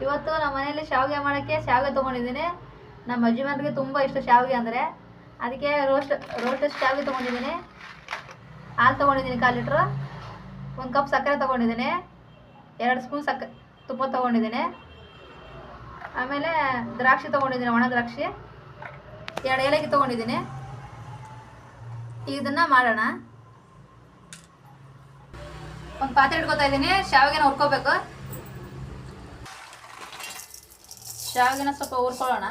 ಇವತ್ತು ನಮ್ಮ ಮನೆಯಲ್ಲಿ ಶಾವಿಗೆ ಮಾಡೋಕ್ಕೆ ಶಾವಿಗೆ ತೊಗೊಂಡಿದ್ದೀನಿ. ನಮ್ಮ ಯಜಮಾನ್ರಿಗೆ ತುಂಬ ಇಷ್ಟ ಶಾವಿಗೆ ಅಂದರೆ, ಅದಕ್ಕೆ ರೋಸ್ಟ್ ಶಾವಿಗೆ ತೊಗೊಂಡಿದ್ದೀನಿ. ಹಾಲು ತೊಗೊಂಡಿದ್ದೀನಿ 1/4 ಲೀಟ್ರು, 1 ಕಪ್ ಸಕ್ಕರೆ ತೊಗೊಂಡಿದ್ದೀನಿ, 2 ಸ್ಪೂನ್ ತುಪ್ಪ ತೊಗೊಂಡಿದ್ದೀನಿ. ಆಮೇಲೆ ದ್ರಾಕ್ಷಿ ತೊಗೊಂಡಿದ್ದೀನಿ, ಒಣ ದ್ರಾಕ್ಷಿ, 2 ಏಲಕ್ಕಿ ತೊಗೊಂಡಿದ್ದೀನಿ. ಇದನ್ನು ಮಾಡೋಣ. ಒಂದು ಪಾತ್ರೆ ಇಟ್ಕೊತಾ ಇದ್ದೀನಿ. ಶಾವಿಗೆನ ಹುರ್ಕೋಬೇಕು. ಶಾವಿಗೆನ ಸ್ವಲ್ಪ ಹುರ್ಕೊಳ್ಳೋಣ.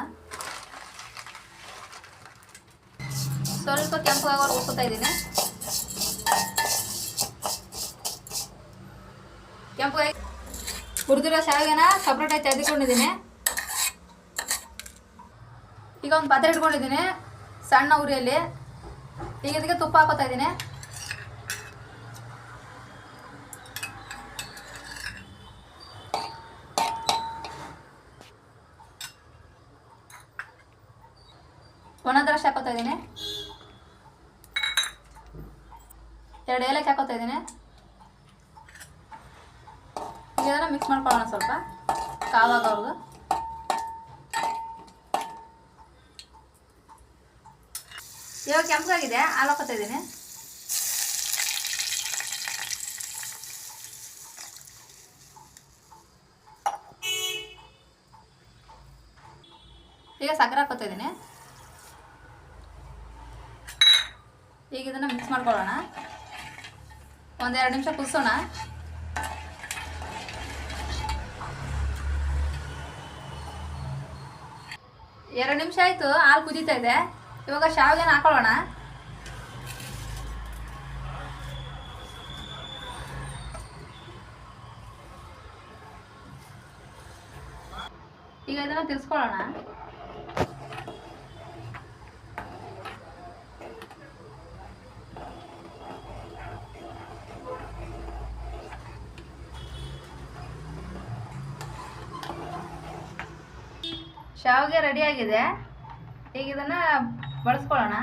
ಸ್ವಲ್ಪ ಕೆಂಪು ಆಗೋರು ಹುರ್ಕೋತಾ ಇದ್ದೀನಿ. ಕೆಂಪು ಹುರಿದಿರೋ ಶಾವಿಗೆನ ಸಪ್ರೇಟಾಗಿ ತೆಗೆದುಕೊಂಡಿದ್ದೀನಿ. ಈಗ ಒಂದು ಪಾತ್ರೆ ಇಟ್ಕೊಂಡಿದ್ದೀನಿ ಸಣ್ಣ ಉರಿಯಲ್ಲಿ. ಈಗ ಇದಕ್ಕೆ ತುಪ್ಪ ಹಾಕೋತಾ ಇದ್ದೀನಿ. ಒಣ ದ್ರಾಕ್ಷಿ ಹಾಕೋತಾ ಇದ್ದೀನಿ. 2 ಏಲಕ್ಕಿ ಹಾಕೋತಾ ಇದ್ದೀನಿ. ಈಗ ಇದನ್ನು ಮಿಕ್ಸ್ ಮಾಡ್ಕೊಳ್ಳೋಣ ಸ್ವಲ್ಪ ಕಾವಾಗೋರ್ಗು. ಇವಾಗ ಕೆಂಪಾಗಿದೆ, ಹಾಲು ಹಾಕೋತಾ ಇದ್ದೀನಿ. ಈಗ ಸಕ್ಕರೆ ಹಾಕೋತಾ ಇದ್ದೀನಿ. ಈಗ ಇದನ್ನು ಮಿಕ್ಸ್ ಮಾಡ್ಕೊಳ್ಳೋಣ. 1-2 ನಿಮಿಷ ಕುದಿಸೋಣ. ಎರಡು ನಿಮಿಷ ಆಯಿತು, ಹಾಲು ಕುದೀತಾ ಇದೆ. ಇವಾಗ ಶಾವಿಗೆನ ಹಾಕೊಳ್ಳೋಣ. ಈಗ ಇದನ್ನು ತಿರ್ಸ್ಕೊಳ್ಳೋಣ. ಶಾವಿಗೆ ರೆಡಿಯಾಗಿದೆ. ಈಗ ಇದನ್ನು ಬಳಸ್ಕೊಳ್ಳೋಣ.